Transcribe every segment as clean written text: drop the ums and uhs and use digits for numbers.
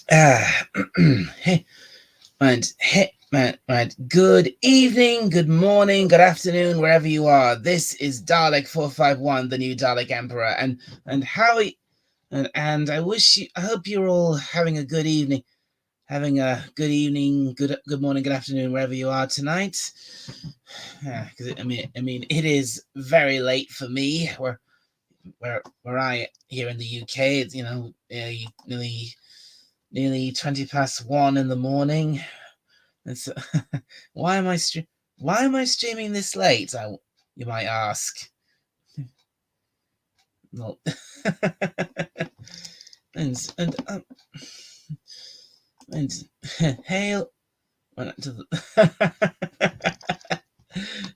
Hey, right. Good evening, good morning, good afternoon, wherever you are. This is Dalek 451, the new Dalek Emperor, and how and I hope you're all having a good evening, good morning, good afternoon, wherever you are tonight. Because I mean, it is very late for me. Where I here in the UK, it's nearly 20 past 1 in the morning. And so, why am I stre- why am I streaming this late? You might ask. Well, and and um, and hail to the.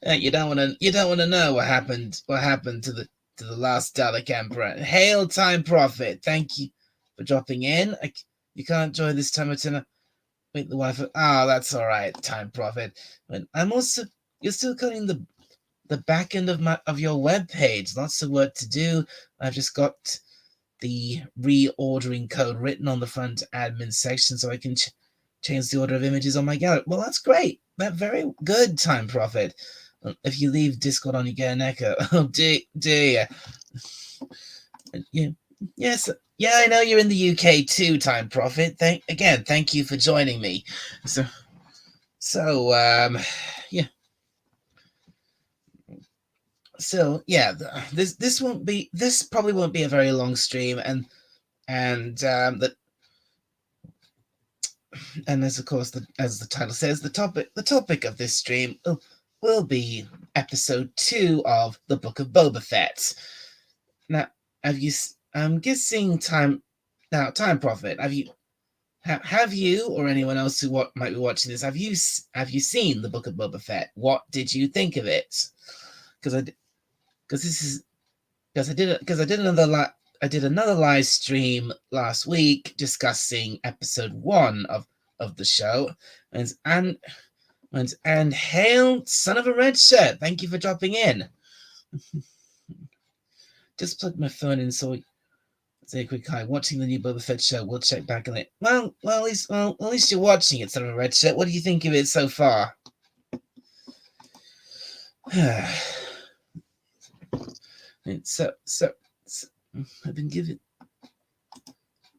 You don't want to know what happened to the last Dalek Emperor. Hail, Time Prophet. Thank you for dropping in. You can't join this time of tonight. Wait, the wife. Ah, that's all right, Time Prophet. But I'm also. You're still cutting the back end of your web page. Lots of work to do. I've just got the reordering code written on the front admin section, so I can change the order of images on my gallery. Well, that's great. That very good, Time Prophet. If you leave Discord on, you get an echo. Oh dear. Yeah. Yes. Yeah, I know you're in the UK too, Time Prophet. Thank you for joining me. So yeah. So yeah, this probably won't be a very long stream, and as of course as the title says, the topic of this stream will be episode 2 of the Book of Boba Fett. Now, have you? I'm guessing Time Prophet. Have you or anyone else who might be watching this? Have you seen the Book of Boba Fett? What did you think of it? Because because this is I did another live stream last week discussing episode 1 of the show, and and hail, son of a red shirt! Thank you for dropping in. Just plugged my phone in, so say a quick hi. Watching the new Boba Fett show. We'll check back on it. At least you're watching it, son of a red shirt. What do you think of it so far? so I've been given.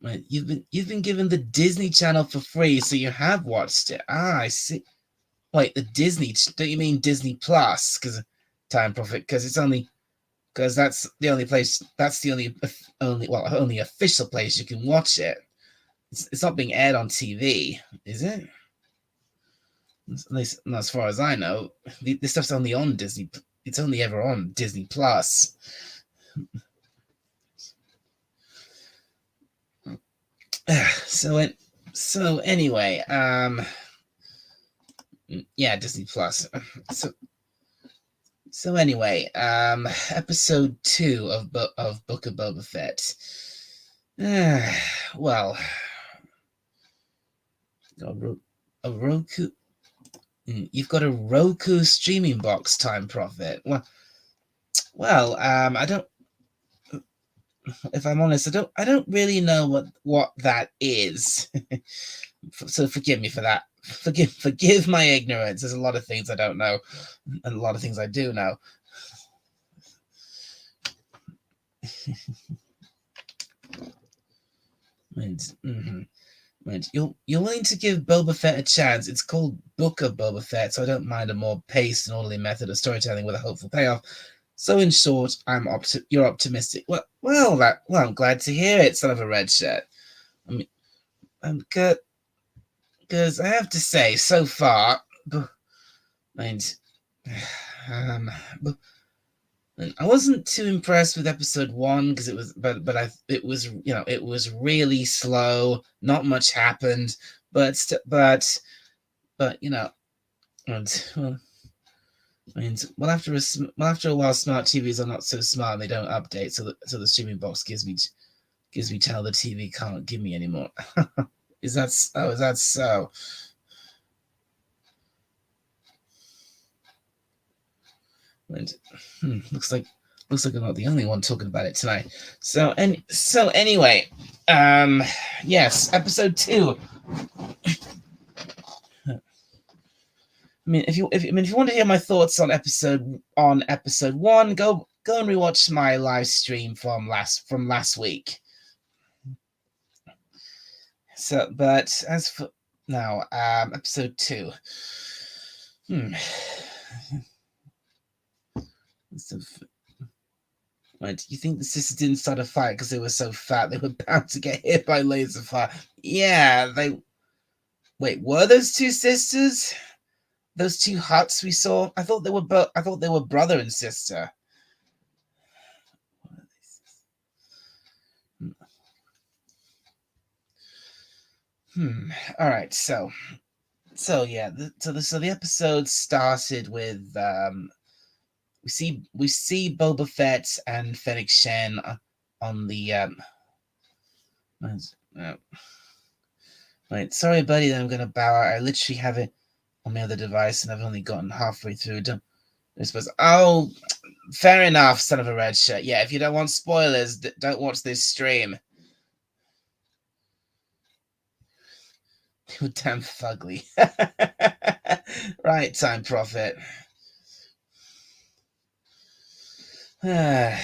Right, you've been given the Disney Channel for free, so you have watched it. Ah, I see. Wait, the Disney? Don't you mean Disney Plus? Because Time Prophet, because that's the only place. That's the only official place you can watch it. It's not being aired on TV, is it? At least not as far as I know. This stuff's only on Disney. It's only ever on Disney Plus. So anyway, yeah, Disney Plus. So anyway, episode 2 of Book of Boba Fett. Well, a Roku. You've got a Roku streaming box, Time Prophet. I don't. If I'm honest, I don't really know what that is. So forgive me for that. Forgive my ignorance. There's a lot of things I don't know, and a lot of things I do know. Right. You're willing to give Boba Fett a chance. It's called Book of Boba Fett, so I don't mind a more paced and orderly method of storytelling with a hopeful payoff. So in short, you're optimistic. I'm glad to hear it, son of a red shirt. I mean, I'm good because I have to say, so far, and I wasn't too impressed with episode 1 because it was really slow. Not much happened, but you know, after a while, smart TVs are not so smart and they don't update, so the streaming box gives me channel the TV can't give me anymore. Is that so? And, looks like I'm not the only one talking about it tonight. So anyway, Yes, episode 2. I mean, if you want to hear my thoughts on episode 1, go and rewatch my live stream from last week. So, but as for now, episode 2. Right, you think the sisters didn't start a fight because they were so fat they were bound to get hit by laser fire? Yeah, they. Wait, were those two sisters? Those two huts we saw? I thought they were I thought they were brother and sister. All right. So yeah. So the episode started with we see Boba Fett and Fennec Shen on the Wait, sorry, buddy, that I'm gonna bow out. I literally have it on my other device, and I've only gotten halfway through. I suppose. Oh, fair enough, son of a red shirt. Yeah, if you don't want spoilers, don't watch this stream. You damn fugly. Right, Time Prophet. Right,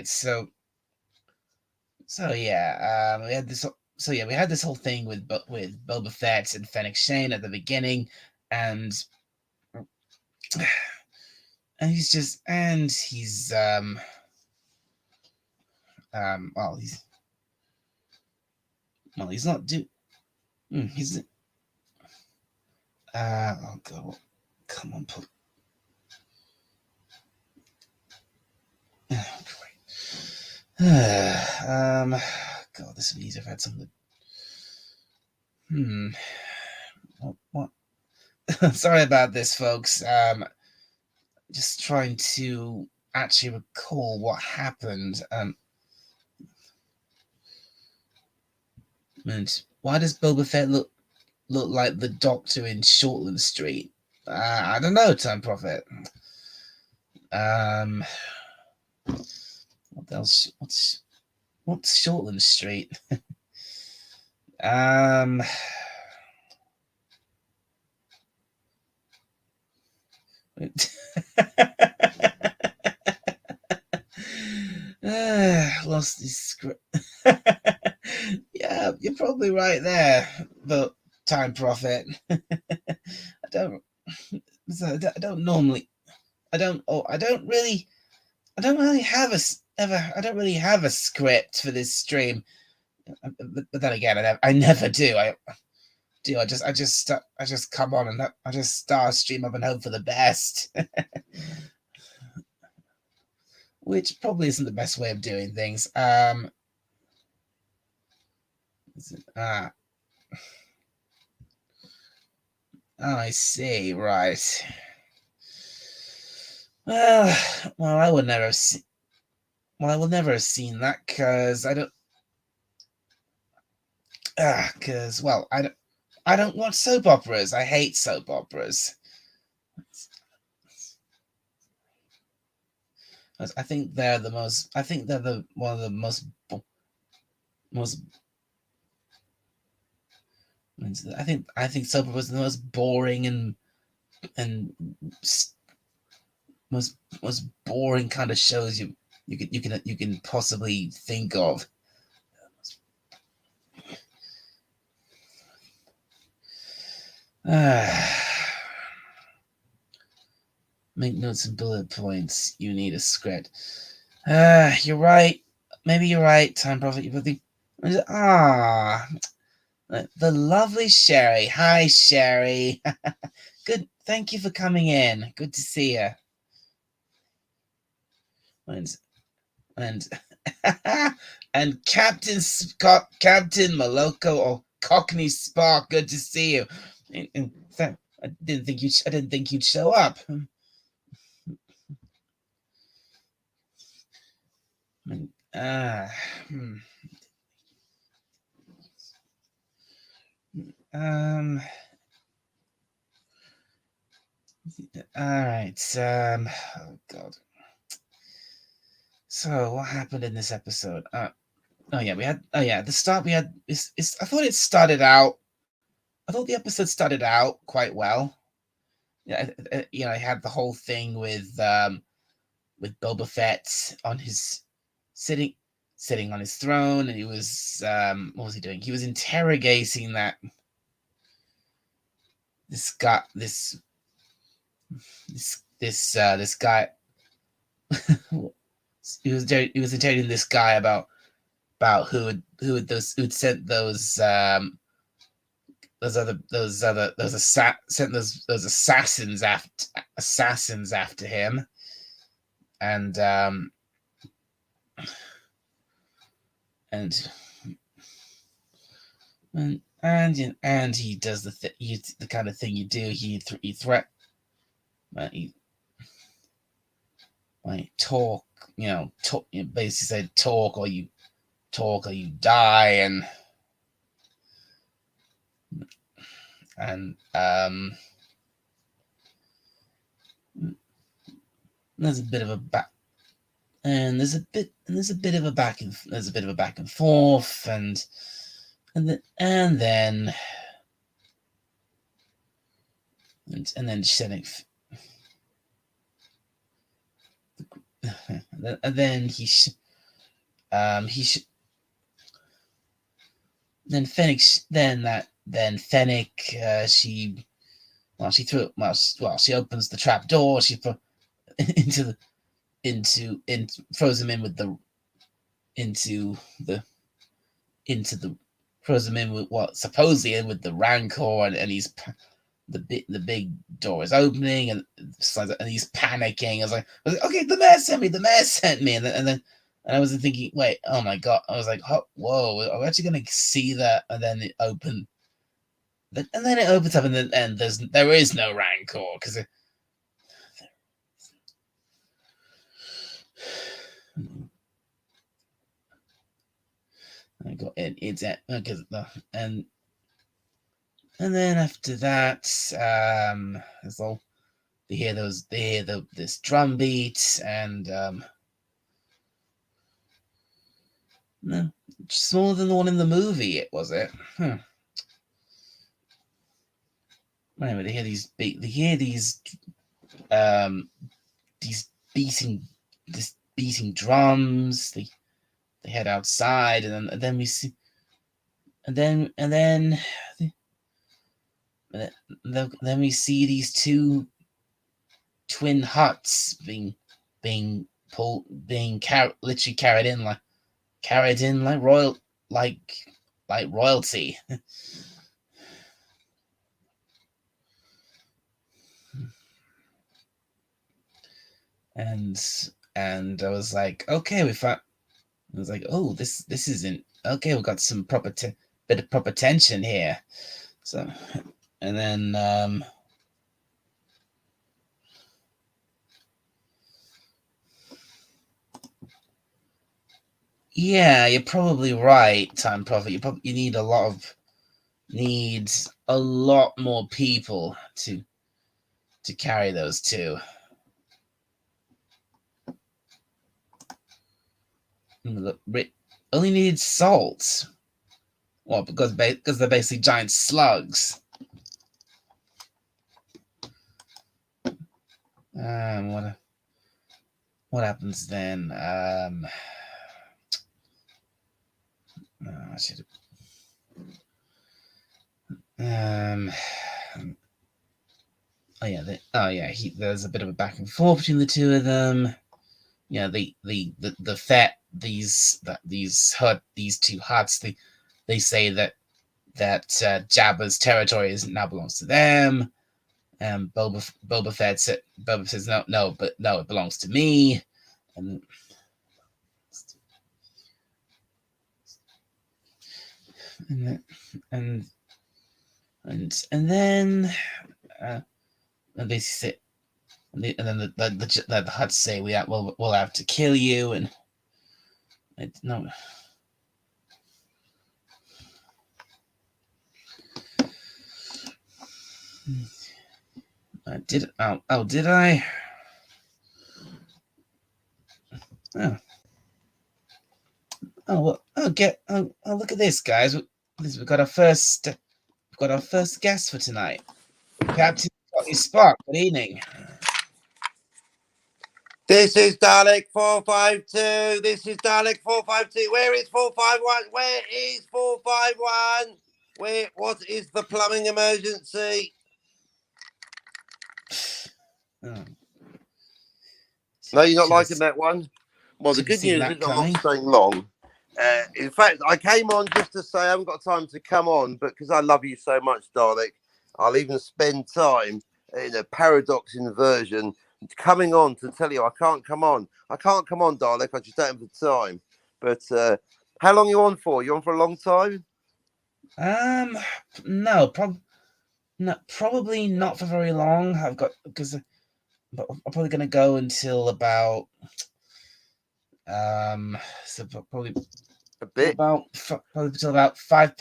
so yeah, we had this. So yeah, we had this whole thing with Boba Fett and Fennec Shane at the beginning, and he's he's not he's oh god, come on, God, this would be easier if I had something. What? Sorry about this, folks. Just trying to actually recall what happened. And why does Boba Fett look like the Doctor in Shortland Street? I don't know, Time Prophet. What else? What's Shortland Street? Lost his script. Yeah, you're probably right there, but Time Prophet. I don't normally. I don't really have a script for this stream. But then again, I never do. I just come on and I just start a stream up and hope for the best. Which probably isn't the best way of doing things. I see. Right. Well, I would never see. Well, I will never have seen that because I don't. Because I don't watch soap operas. I hate soap operas. I think they're the most. I think they're one of the most. I think soap operas are the most boring and most boring kind of shows you can possibly think of. Make notes and bullet points. You need a script. You're right. Maybe you're right, Time Prophet. The lovely Sherry. Hi, Sherry. Good. Thank you for coming in. Good to see you. And and Captain Maloko or Cockney Spark. Good to see you. In fact, I didn't think you'd show up. All right. Oh God. So what happened in this episode? Oh yeah, we had. Oh yeah, at the start we had. I thought it started out. I thought the episode started out quite well. Yeah, I had the whole thing with Boba Fett on his sitting sitting on his throne, and he was what was he doing? He was interrogating that this guy this guy. He was interrogating this guy about who'd sent those assassins after him, and and and he does the kind of thing you do. He threat he talk, basically said talk or you die, and there's a bit of a back and there's a bit of a back and forth, and then Shennick, and then Fennec, she opens the trap door, she put into throws him in with the into the throws him in with what supposedly in with the Rancor, and he's the big door is opening, and he's panicking. I was like, okay, the mayor sent me, and then I was thinking, wait, oh my god, I was like, whoa, are we actually gonna see that? And then it opened, and then it opens up, and there is no Rancor, because I got it. It's at because and then after that, it's all they hear this drum beat, and no, smaller than the one in the movie. Was it? Anyway, they hear these beating drums. They head outside, and then we see, and then we see these two twin huts being literally carried in like royalty. and I was like, okay, I was like, oh, this isn't okay. We've got some bit of proper tension here. So, and then yeah, you're probably right, Time Prophet. You need needs a lot more people to carry those two. Only needs salt. Well, because they're basically giant slugs. What happens then? I should. There's a bit of a back and forth between the two of them. Yeah, these two huts. They say that Jabba's territory now belongs to them. Boba Fett says no, it belongs to me. And then they say, and then the huts say we'll have to kill you, and no. Did I? Oh. Look at this, guys. We've got our first guest for tonight, Captain Spock. Good evening. This is Dalek 452. This is Dalek 452. Where is 451? Where is 451? What is the plumbing emergency? Oh. No, you're not liking that one? Well, the good news is I'm not staying long. In fact, I came on just to say I haven't got time to come on, but because I love you so much, Dalek, I'll even spend time in a paradox inversion coming on to tell you I can't come on. I can't come on, Dalek. I just don't have the time. But how long are you on for? You on for a long time? No, probably not for very long. But I'm probably going to go until about so probably a bit probably until about 10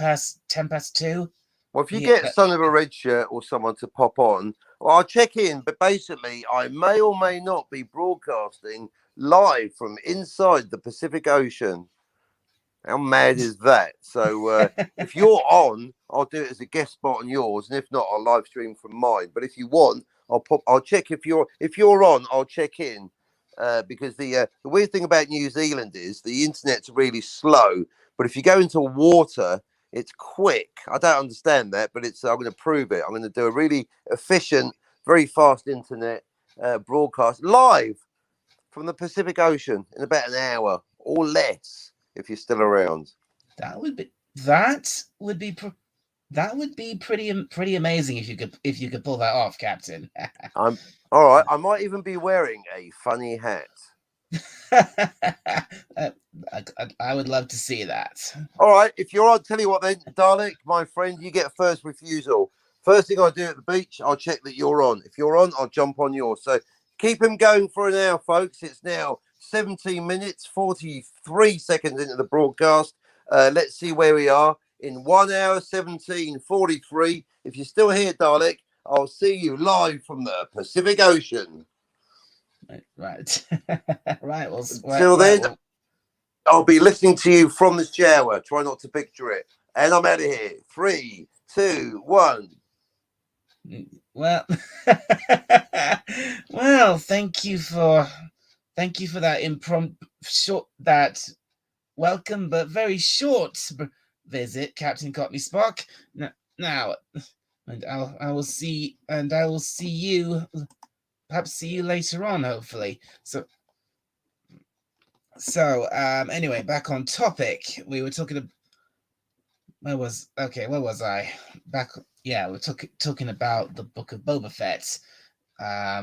past 2. Well, if you get Son of a Red Shirt or someone to pop on, well, I'll check in. But basically, I may or may not be broadcasting live from inside the Pacific Ocean. How mad is that? So if you're on, I'll do it as a guest spot on yours, and if not, I'll live stream from mine. But if you want, I'll check if you're on. I'll check in because the weird thing about New Zealand is the internet's really slow. But if you go into water, it's quick. I don't understand that, but I'm going to prove it. I'm going to do a really efficient, very fast internet broadcast live from the Pacific Ocean in about an hour or less. If you're still around, that would be pretty amazing if you could pull that off, Captain. I'm all right. I might even be wearing a funny hat. I would love to see that. All right, if you're on, tell you what then, Dalek, my friend, you get first refusal. First thing I do at the beach, I'll check that you're on. If you're on, I'll jump on yours. So keep him going for an hour, folks. It's now 17 minutes, 43 seconds into the broadcast. Let's see where we are in 1 hour, 17:43. If you're still here, Dalek, I'll see you live from the Pacific Ocean. Right. Right. Well, till then, I'll be listening to you from the shower. Try not to picture it. And I'm out of here. 3, 2, 1. Well, well, thank you for that welcome but very short visit, Captain Courtney Spock. Now, and I will see you, perhaps see you later on, hopefully. So anyway, back on topic. We were talking. Where was I? Yeah, we're talking about the Book of Boba Fett. I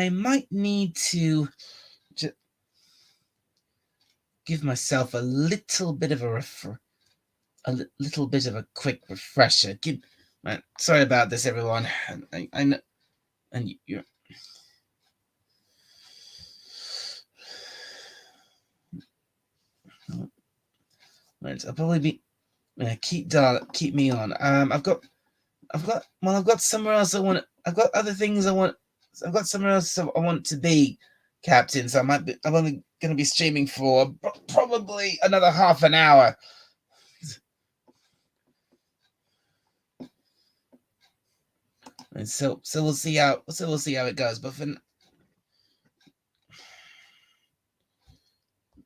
might need to give myself a little bit of a quick refresher. Sorry about this, everyone. I know, and you're. I'll probably be keep me on. I've got somewhere else I want. I've got other things I want. I've got somewhere else I want to be, Captain. So I'm only going to be streaming for probably another half an hour. And so we'll see how it goes. But for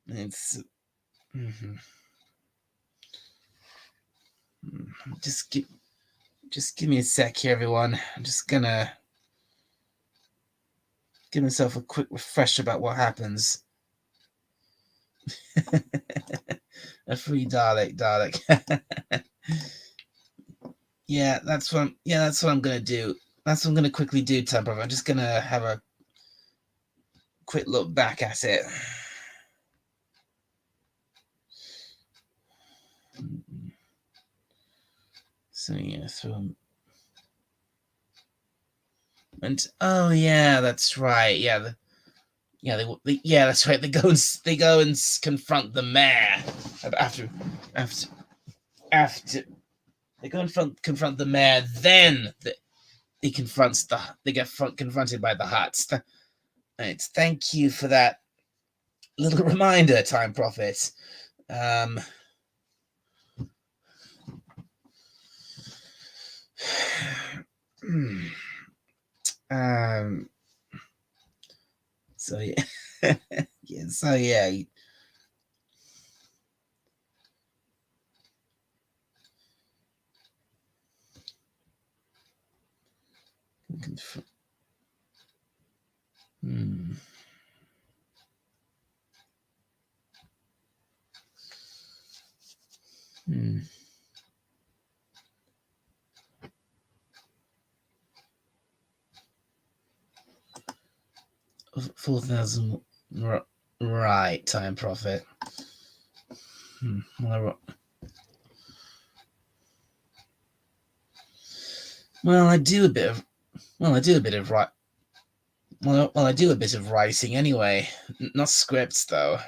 it's. Mm-hmm. Just give me a sec here, everyone. I'm just gonna give myself a quick refresher about what happens. A free Dalek. Yeah, that's what I'm gonna do. That's what I'm gonna quickly do, Temper. I'm just gonna have a quick look back at it. So yeah, and oh yeah, that's right. Yeah, that's right. They go and confront the mayor after they go and confront the mayor. Then they get confronted by the Hutts, Right, thank you for that little reminder, Time Prophet. So yeah, yeah. So yeah. Hmm. 4,000. Right, Time Prophet. Well, I do a bit of. Well, I do a bit of right. Well, I do a bit of writing anyway. Not scripts though.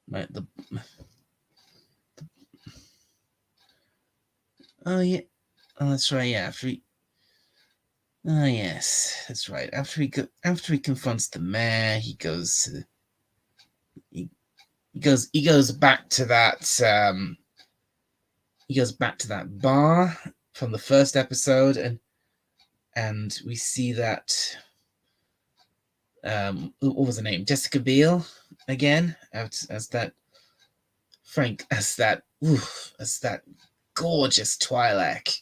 Right, oh yeah. Oh, that's right. Yeah, oh yes, that's right. After he confronts the mayor, he goes back to that he goes back to that bar from the first episode, and we see that what was her name? Jessica Biel again, as that Frank, as that gorgeous Twi'lek.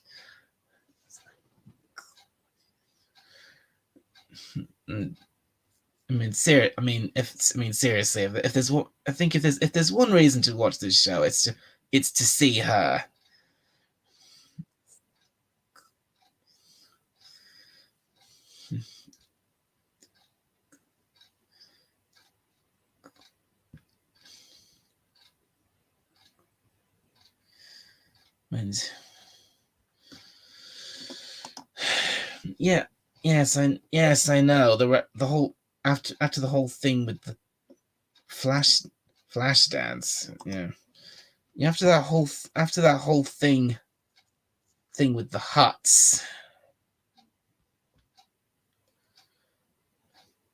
Seriously, if there's one, I think if there's one reason to watch this show, it's to see her. And yeah, yes, I know the whole after the whole thing with the flash dance. Yeah, after that whole thing with the huts.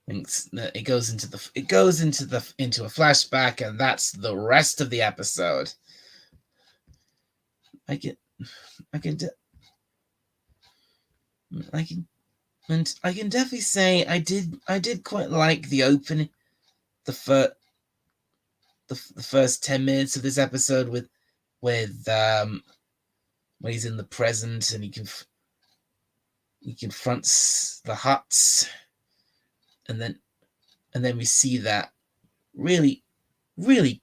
It goes into a flashback, and that's the rest of the episode. I can definitely say I did quite like the opening, the first 10 minutes of this episode with when he's in the present and he confronts the huts, and then we see that really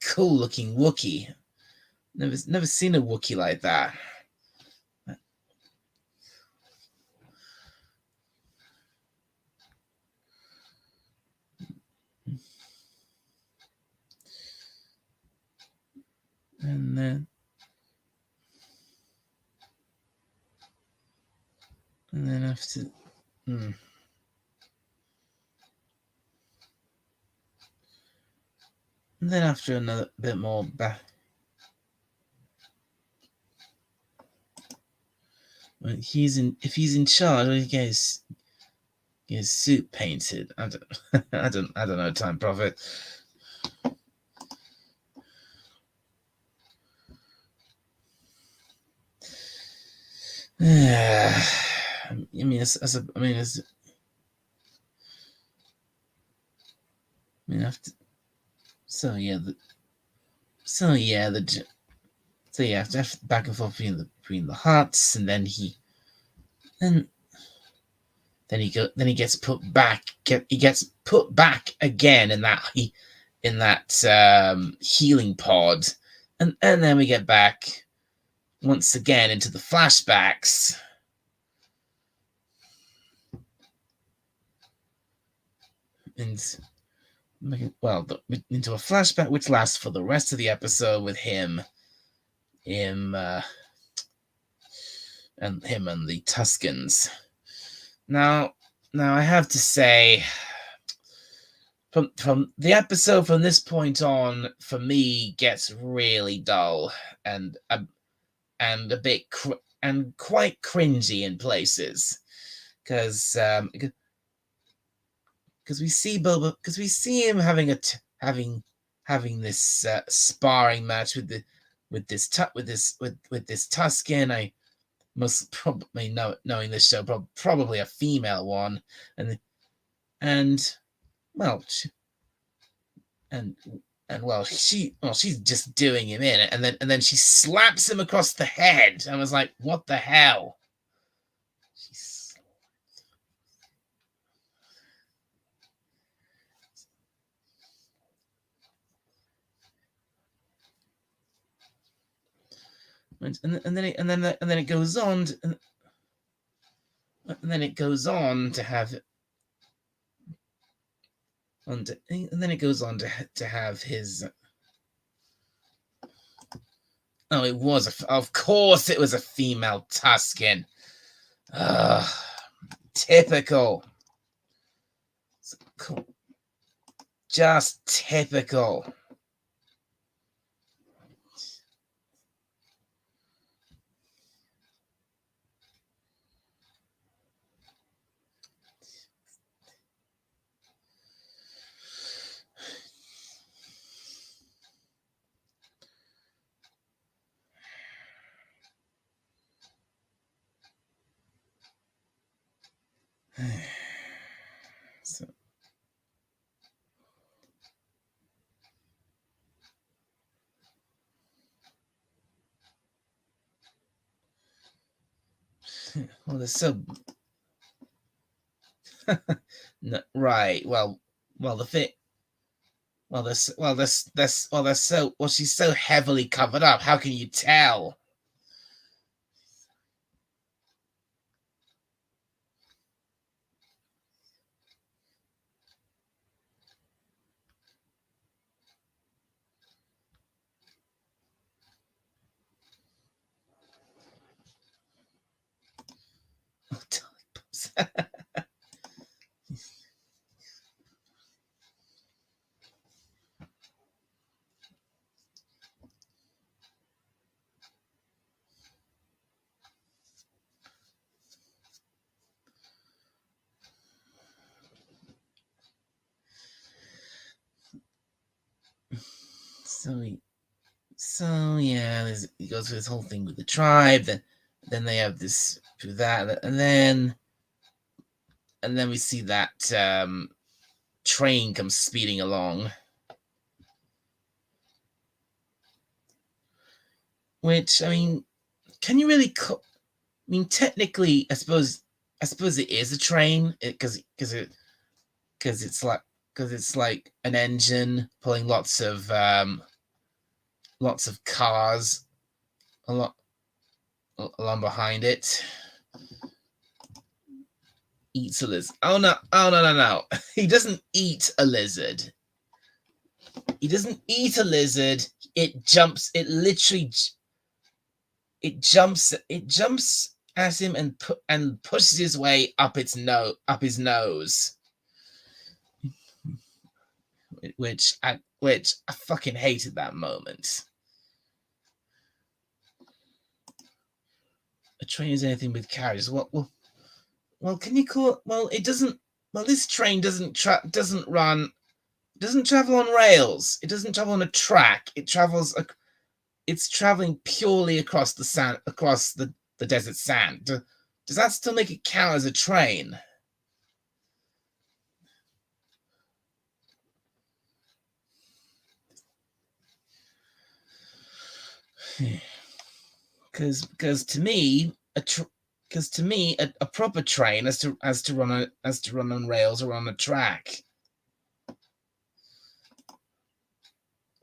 cool looking Wookiee. Never seen a Wookiee like that. And then after and then after another bit more back, if he's in charge, he gets his suit painted. I don't know, Time Prophet. After back and forth between the huts, and then he gets put back. He gets put back again in that healing pod, and then we get back once again into the flashbacks. And into a flashback which lasts for the rest of the episode with him and the Tuskens. Now, Now I have to say, from the episode from this point on, for me, gets really dull and a bit and quite cringy in places, because we see Boba, because we see him having having this sparring match with this Tusken. I must probably knowing this show, probably a female one, and well, and well, she's just doing him in, and then she slaps him across the head. I was like, what the hell? And then it goes on, and then it goes on to have, and then it goes on to have his. Oh, it was of course it was a female Tusken. Typical. Just typical. So, well, they're so no, right. Well, the fit. They're so. Well, she's so heavily covered up. How can you tell? So yeah, he goes through this whole thing with the tribe. Then they have this through that, and then we see that train comes speeding along, which, I mean, can you really? I mean, technically, I suppose it is a train, because it's like an engine pulling lots of cars along behind it. Eats a lizard. Oh no. He doesn't eat a lizard. He doesn't eat a lizard. It jumps at him and pushes his way up his nose. Which I fucking hated that moment. A train is anything with carriages. Well, can you call? Well, it doesn't. Well, this train doesn't travel on rails. It doesn't travel on a track. It's traveling purely across the sand, across the desert sand. Does that still make it count as a train? Because to me, a proper train has to run on rails or on a track.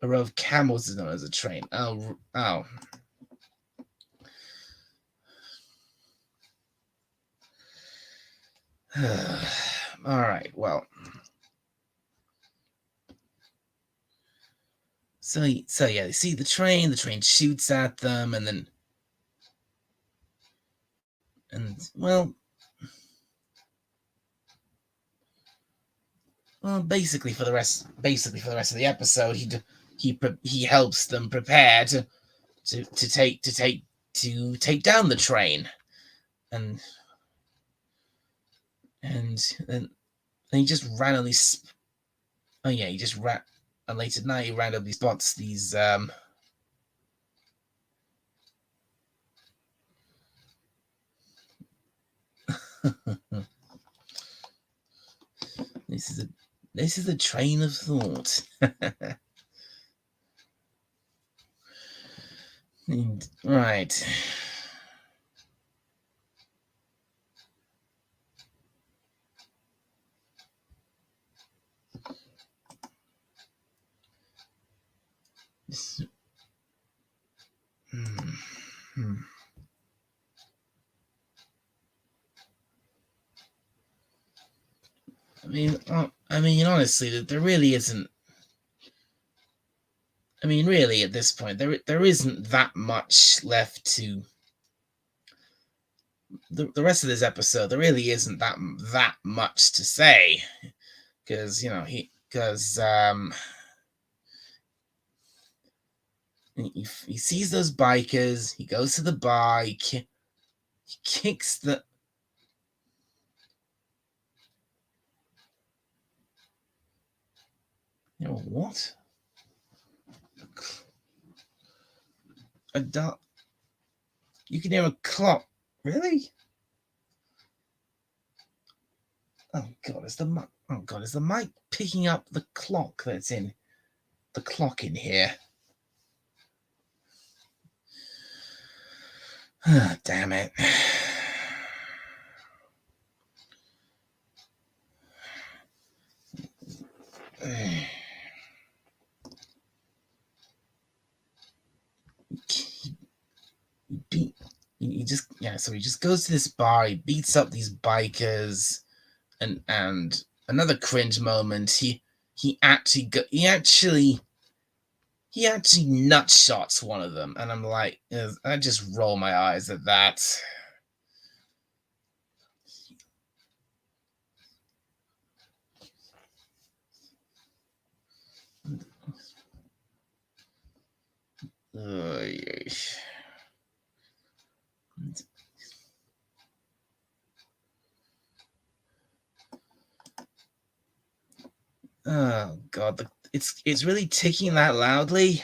A row of camels is known as a train. Oh. All right. Well. So yeah, they see the train. The train shoots at them, and well, Well, basically for the rest of the episode, he helps them prepare to take down the train, and then he just randomly. Oh yeah, he just and late at night he randomly spots these this is a train of thought. Right. I mean, honestly, there really isn't. I mean, really, at this point, there isn't that much left to the rest of this episode. There really isn't that much to say, because he sees those bikers. He goes to the bike. He kicks the. What? You can hear a clock. Really? Oh God! Is the mic picking up the clock that's in the clock in here? Oh, damn it! So he just goes to this bar. He beats up these bikers, and another cringe moment. He actually nut shots one of them, and I'm like, I just roll my eyes at that. Oh God, it's really ticking that loudly.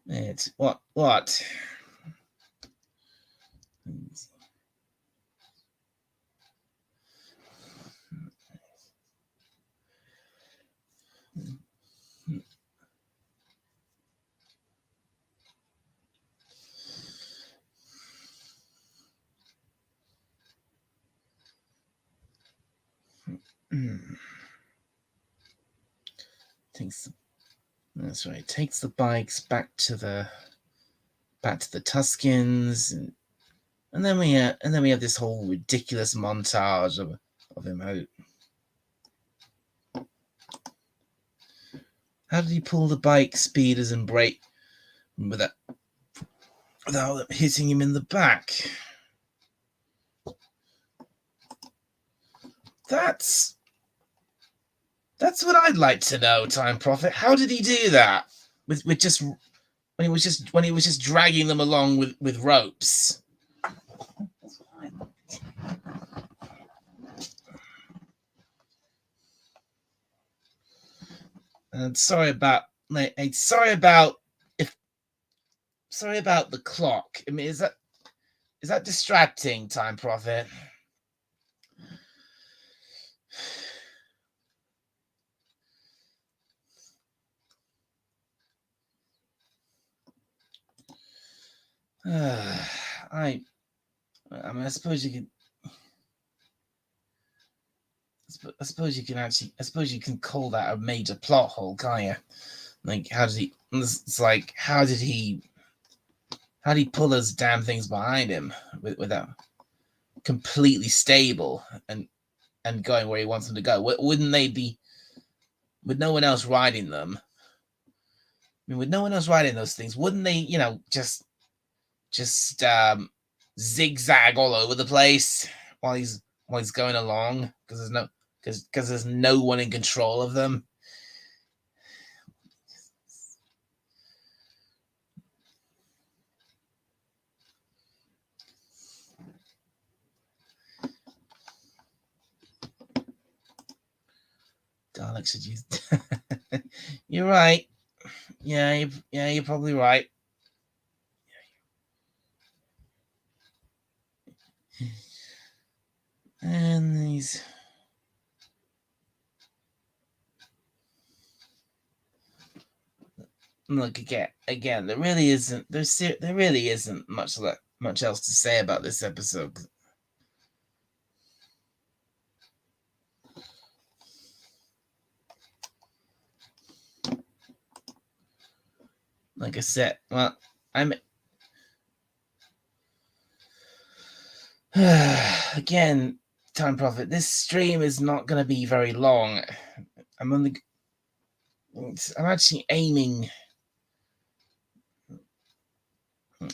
It's what? That's right. Takes the bikes back to the Tuscans, and then we have this whole ridiculous montage of him out. How did he pull the bike speeders and brake without hitting him in the back? That's what I'd like to know, Time Prophet. How did he do that? With just when he was just dragging them along with ropes. And sorry about the clock. I mean, is that distracting, Time Prophet? I mean, I suppose you can. I suppose you can call that a major plot hole, can't you? Like, how did he? It's like, how did he pull those damn things behind him without completely stable and going where he wants them to go? Wouldn't they be, with no one else riding them? I mean, with no one else riding those things, wouldn't they? Just zigzag all over the place while he's going along because there's no one in control of them. Daleks should use. You're right. Yeah, you're probably right. And these. Look again. There really isn't. There really isn't much else to say about this episode. Like I said, well, again, Time Prophet. This stream is not going to be very long. I'm actually aiming.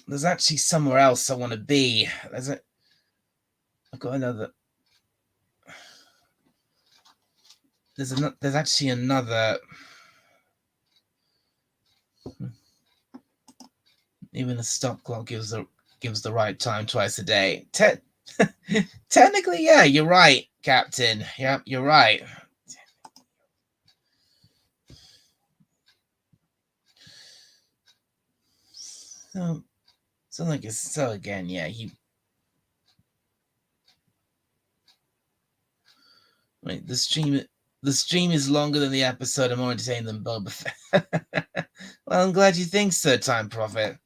There's actually somewhere else I want to be. I've got another. There's actually another. Even the stop clock gives the right time twice a day. Technically, yeah, you're right, Captain. Yeah, you're right. So again, yeah, Wait, the stream is longer than the episode. I'm more entertained than Boba Fett. Well, I'm glad you think so, Time Prophet.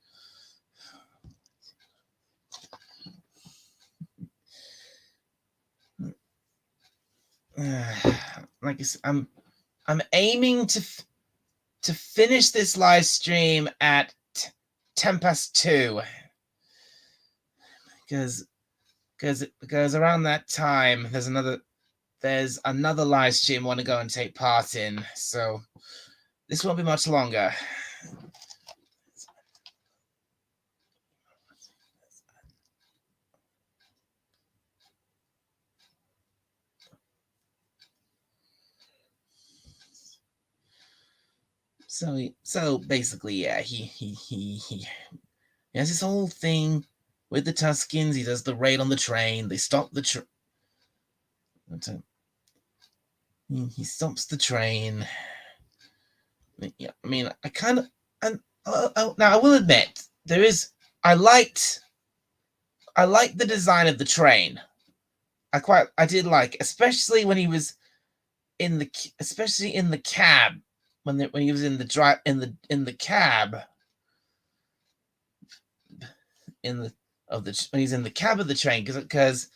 Like I said, I'm aiming to finish this live stream at 2:10 because around that time there's another live stream I want to go and take part in, so this won't be much longer. So basically, yeah, he has this whole thing with the Tuskens. He does the raid on the train. They stop the train. He stops the train. Yeah, I mean, I kind of, and now I will admit I liked the design of the train. I did like, especially when he was especially in the cab when he was in the drive in the cab when he's in the cab of the train because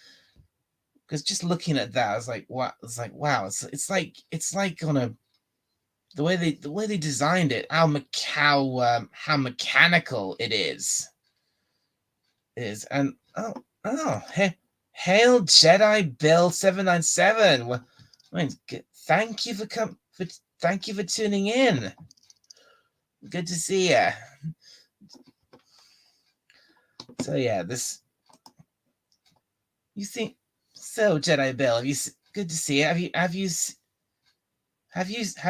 just looking at that I was like, what? It's like, wow, it's like on a the way they designed it, how mechanical it is and hail Jedi Bill 797. Well, I mean, thank you for tuning in. Good to see you. So yeah, you think so, Jedi Bill? Good to see you. Have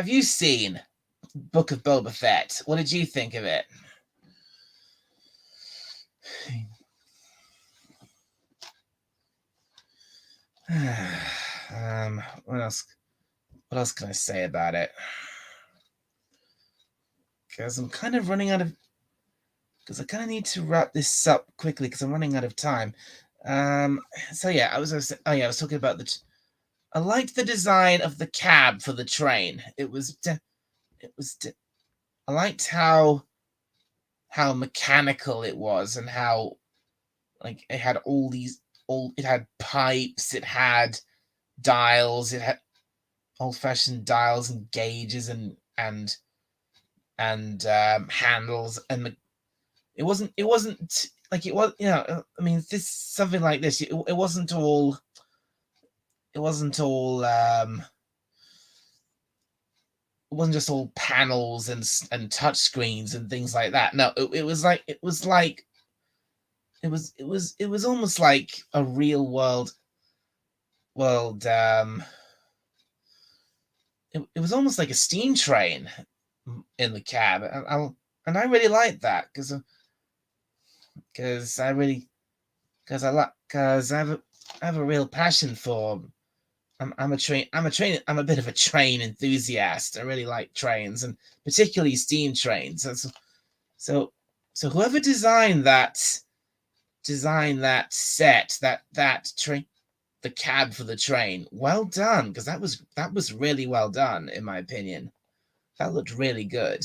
you seen Book of Boba Fett? What did you think of it? What else can I say about it? Because I'm kind of running out of. Because I kind of need to wrap this up quickly because I'm running out of time. So yeah, I was talking about I liked the design of the cab for the train. I liked how mechanical it was and how like it had it had pipes, it had dials, it had old-fashioned dials and gauges and handles, and it wasn't like it was, I mean, something like this, it wasn't all it wasn't just all panels and touch screens and things like that. No, it was like it was almost like a real world it was almost like a steam train in the cab, and I really liked that because I really because I have a real passion for I'm a bit of a train enthusiast. I really like trains, and particularly steam trains. So so whoever designed that set, that train, the cab for the train, well done, because that was really well done in my opinion. That looked really good.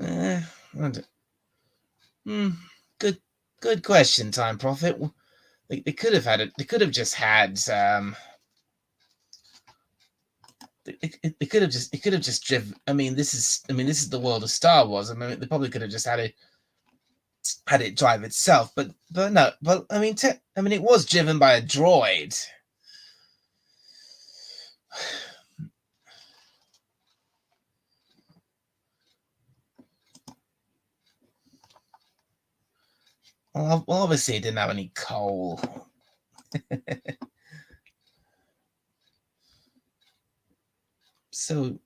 Uh, good question, Time Prophet. They could have had it. They could have just had. It could have just. It could have just driven. I mean, this is the world of Star Wars. I mean, they probably could have just had it drive itself. But no. But I mean, it was driven by a droid. Well, obviously, it didn't have any coal. So,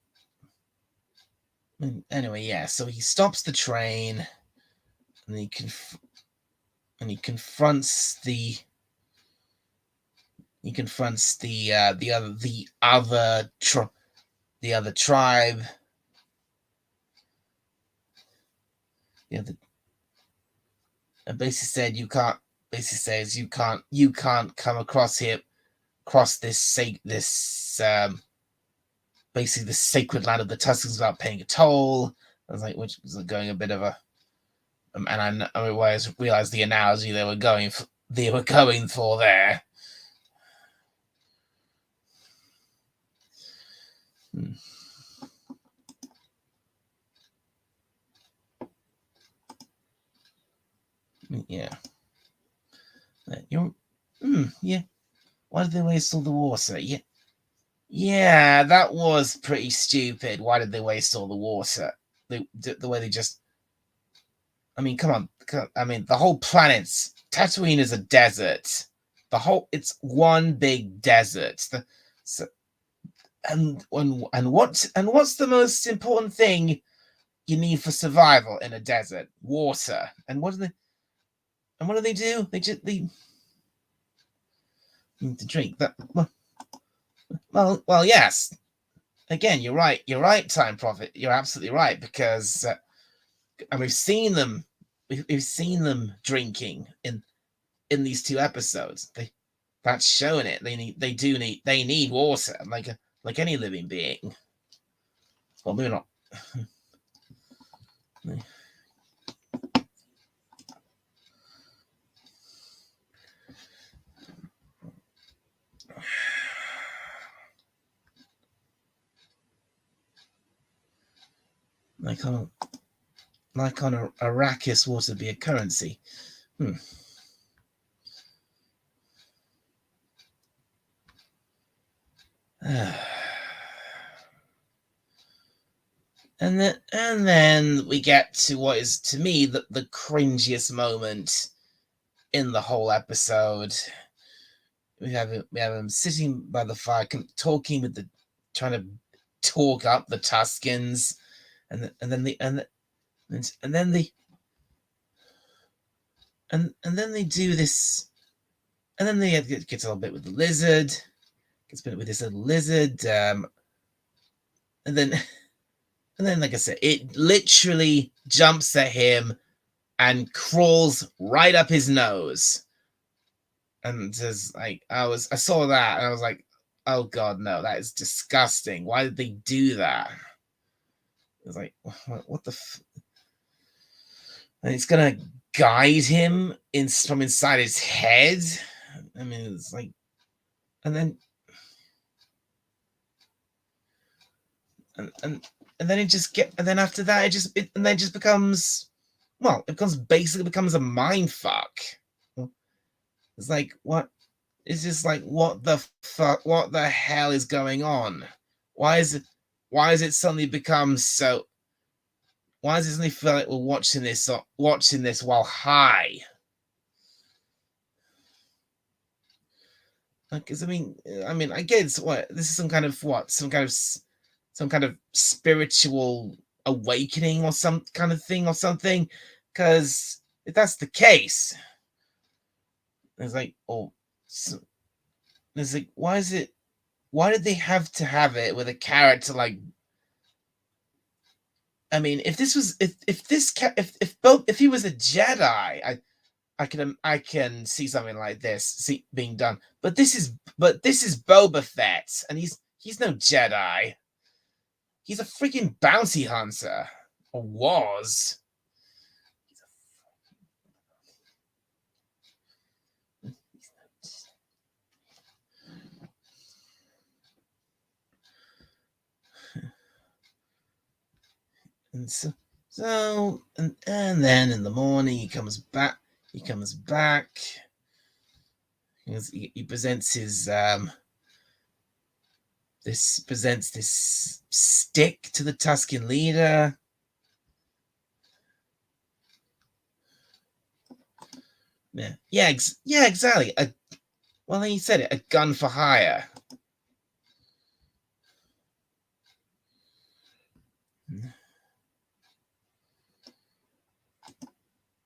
anyway, yeah. So he stops the train, and he confronts the other tribe. And basically said you can't. Basically says you can't come across this basically the sacred land of the Tuscans without paying a toll. I was like, which was going a bit of a, and I realized the analogy they were going for there. Yeah. Yeah. Why did they waste all the water? Yeah. Yeah, that was pretty stupid. Why did they waste all the water? The way they just. I mean, come on. I mean, the whole planet's Tatooine is a desert. It's one big desert. And what's the most important thing you need for survival in a desert? Water. And what do they do? They need to drink that. Well, yes. Again, you're right. You're right, Time Prophet. You're absolutely right, because and we've seen them drinking in these two episodes. That's showing it. They need water, like any living being. Well, maybe not. Like on Arrakis, water be a currency. And then we get to what is, to me, the cringiest moment in the whole episode. We have him sitting by the fire, talking trying to talk up the Tuscans, and then they do this, and then they get a little bit with the lizard, gets a bit with this little lizard, and then, like I said, it literally jumps at him and crawls right up his nose. And just like I saw that and I was like, oh god, no, that is disgusting. Why did they do that? It was like, what the and it's gonna guide him from inside his head. I mean, it's like, and then after that it just becomes, well, it becomes a mind fuck. It's like, what? It's just like, what the fuck? What the hell is going on? Why is it suddenly become so? Why does it suddenly feel like we're watching this while high? Because I mean, I guess what this is some kind of spiritual awakening or some kind of thing or something. Because if that's the case, it's like, it's like, why did they have to have it with a character like? I mean, if this was if he was a Jedi, I can see something like this being done. But this is Boba Fett, and he's no Jedi. He's a freaking bounty hunter, or was. And and then in the morning he comes back. He presents his this stick to the Tusken leader. Yeah, exactly. Well, he said it, a gun for hire.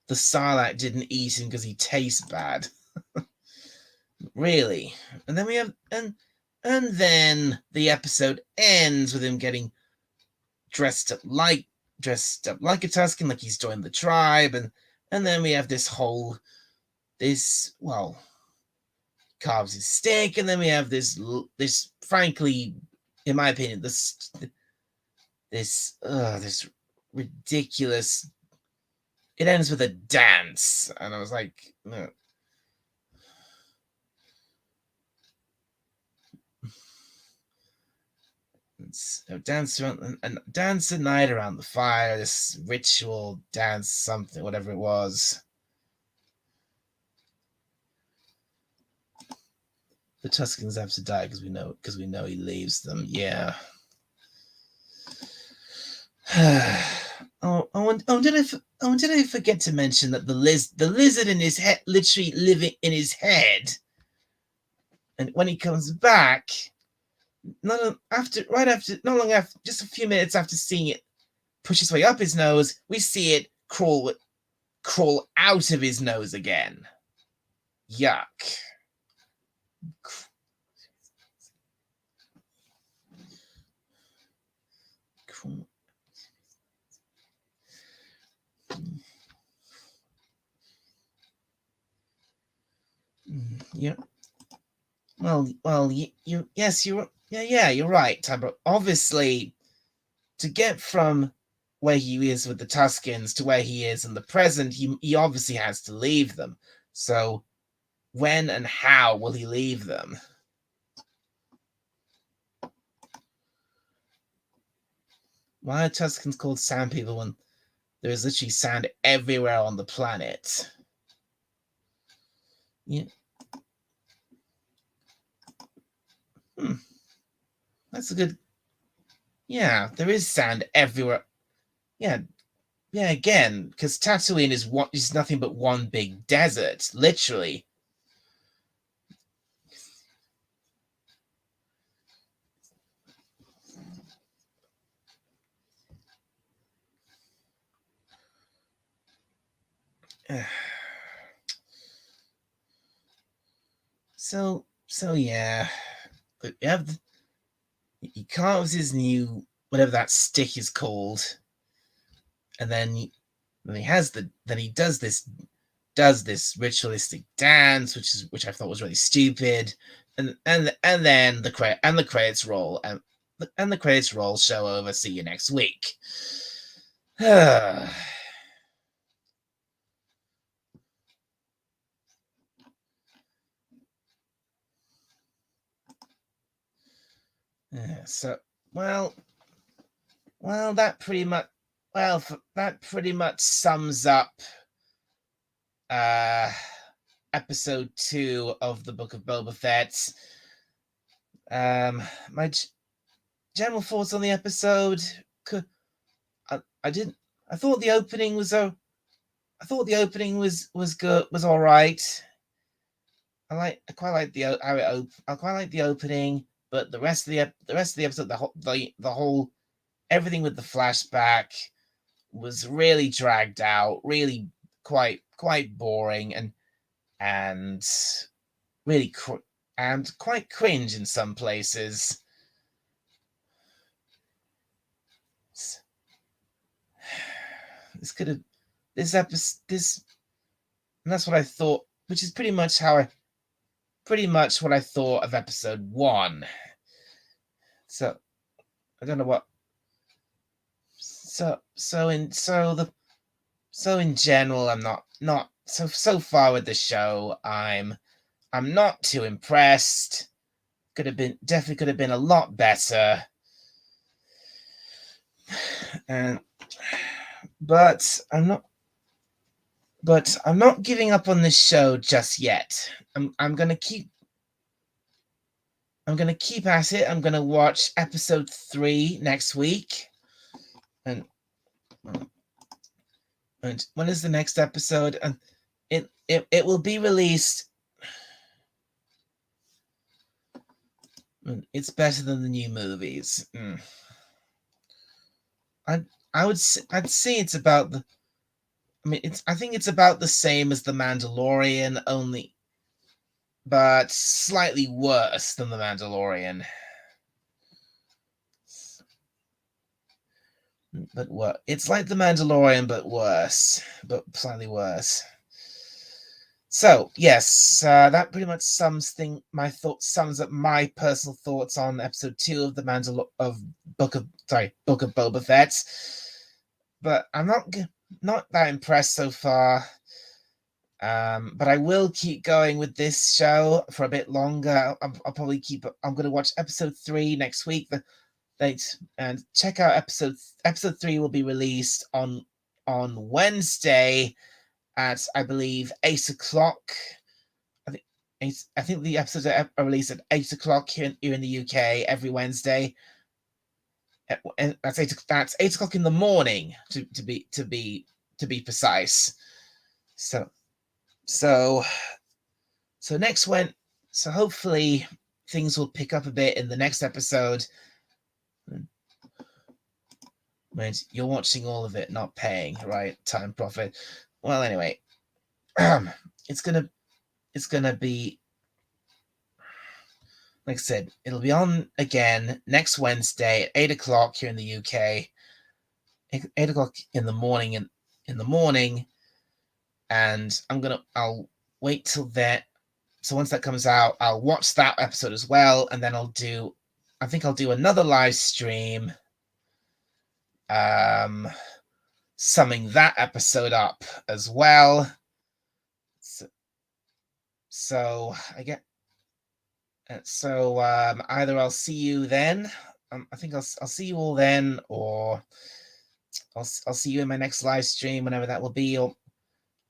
The Sarlacc didn't eat him because he tastes bad. Really. And then we have and then the episode ends with him getting dressed up like a Tusken, like he's joined the tribe, and then we have this carves his stick, and then we have this frankly, in my opinion, this ridiculous. It ends with a dance, and I was like, no. Dance around and dance at night around the fire. This ritual dance, something, whatever it was. The Tuskens have to die because we know he leaves them. Yeah. Did I forget to mention that the lizard in his head, literally living in his head, and when he comes back, not long after, just a few minutes after seeing it push its way up his nose, we see it crawl out of his nose again. Yuck. Yeah. Well, you're right, Tabro. Obviously, to get from where he is with the Tuskens to where he is in the present, he obviously has to leave them. So, when and how will he leave them? Why are Tuskens called sand people when there is literally sand everywhere on the planet? Yeah. That's a good. Yeah, there is sand everywhere. Yeah, again, because Tatooine is nothing but one big desert, literally. So yeah, we have he carves his new whatever that stick is called, and then he does this ritualistic dance, which I thought was really stupid, and then the credits roll, and the credits roll. Show over. See you next week. So that pretty much sums up episode 2 of the Book of Boba Fett. My general thoughts on the episode. I didn't. I thought the opening was good. Was all right. I quite like the how it I quite like the opening, but the rest of the episode, the whole everything with the flashback was really dragged out, really quite boring, and really and quite cringe in some places. This could have this episode this and that's what I thought, which is pretty much what I thought of episode 1. So I don't know what. So in general, I'm not so far with the show. I'm not too impressed. Definitely could have been a lot better. And but I'm not giving up on this show just yet. I'm gonna keep at it. I'm gonna watch episode 3 next week. And when is the next episode? And it will be released. It's better than the new movies. I'd say it's about the. I think it's about the same as The Mandalorian, only, but slightly worse than The Mandalorian. But what? It's like The Mandalorian, but worse, but slightly worse. So yes, that pretty much sums up my personal thoughts on episode 2 of Book of Boba Fett. But I'm not that impressed so far. But I will keep going with this show for a bit longer. I'll probably keep. I'm going to watch episode 3 next week. And check out episode 3 will be released on Wednesday at, I believe, 8:00. I think the episodes are released at 8:00 here in the UK every Wednesday. And that's 8:00 in the morning to be precise. So next so hopefully things will pick up a bit in the next episode. You're watching all of it, not paying, right? Time profit. Well, anyway, it's gonna be, like I said, it'll be on again next Wednesday at 8:00 here in the UK. 8:00 in the morning in the morning, and I'll wait till then. So once that comes out, I'll watch that episode as well, and then I'll do another live stream, summing that episode up as well. So I get. So either I'll see you then. I think I'll see you all then, or I'll see you in my next live stream, whenever that will be, or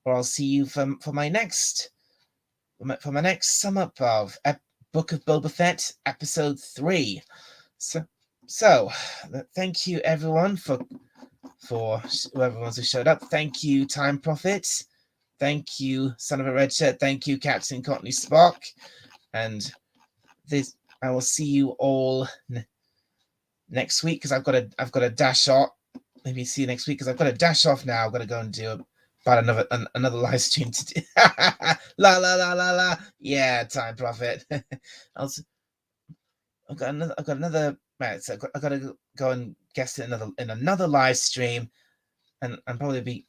I'll see you for my next sum up of Book of Boba Fett episode 3. So thank you everyone for whoever wants to showed up. Thank you Time Prophet. Thank you Son of a Red Shirt. Thank you Captain Courtney Spock. And I will see you all next week, because I've got to dash off. Maybe see you next week, because I've got to dash off now. I've got to go and do about another live stream to do. La la la la la. Yeah, Time Prophet. I've got another. Right, so I've got to go and guest in another live stream, and probably be.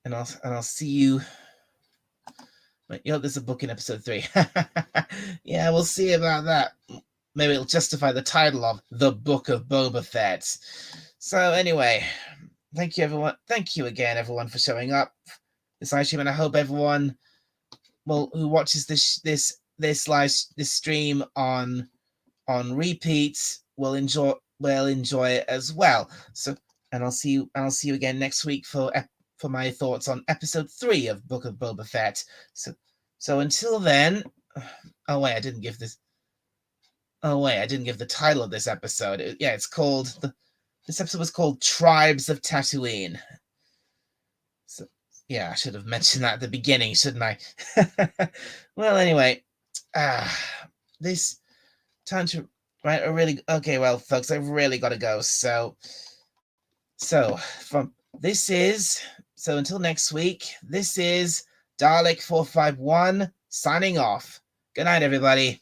And I'll see you. There's a book in episode 3. Yeah, we'll see about that. Maybe it'll justify the title of The Book of Boba Fett. So anyway, thank you everyone. Thank you again, everyone, for showing up this live stream, and I hope everyone who watches this stream on repeat will enjoy it as well. So, and I'll see you again next week for my thoughts on episode 3 of Book of Boba Fett. So So until then, oh wait, I didn't give this. Oh wait, I didn't give the title of this episode. It's called This episode was called Tribes of Tatooine. So yeah, I should have mentioned that at the beginning, shouldn't I? Well, anyway, this time to right. Okay. Well, folks, I've really got to go. So from this is so until next week. This is Dalek 451 signing off. Good night, everybody.